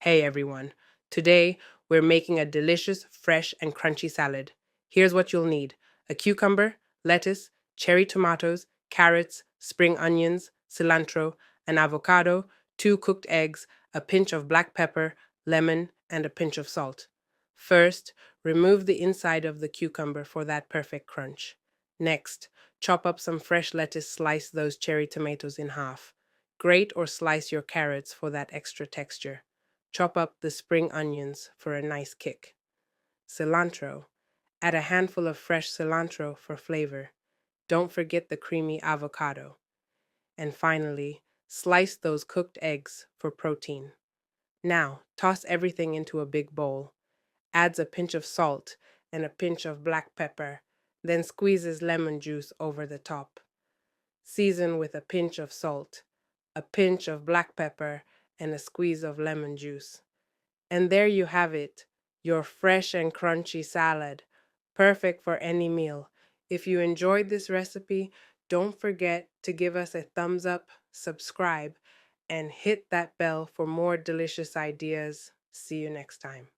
Hey everyone. Today we're making a delicious, fresh, and crunchy salad. Here's what you'll need: a cucumber, lettuce, cherry tomatoes, carrots, spring onions, cilantro, an avocado, 2 cooked eggs, a pinch of black pepper, lemon, and a pinch of salt. First, remove the inside of the cucumber for that perfect crunch. Next, chop up some fresh lettuce, slice those cherry tomatoes in half. Grate or slice your carrots for that extra texture. Chop up the spring onions for a nice kick. Cilantro. Add a handful of fresh cilantro for flavor. Don't forget the creamy avocado. And finally, slice those cooked eggs for protein. Now, toss everything into a big bowl. Adds a pinch of salt and a pinch of black pepper, then squeezes lemon juice over the top. Season with a pinch of salt, a pinch of black pepper, and a squeeze of lemon juice. And there you have it, your fresh and crunchy salad, perfect for any meal. If you enjoyed this recipe, don't forget to give us a thumbs up, subscribe, and hit that bell for more delicious ideas. See you next time.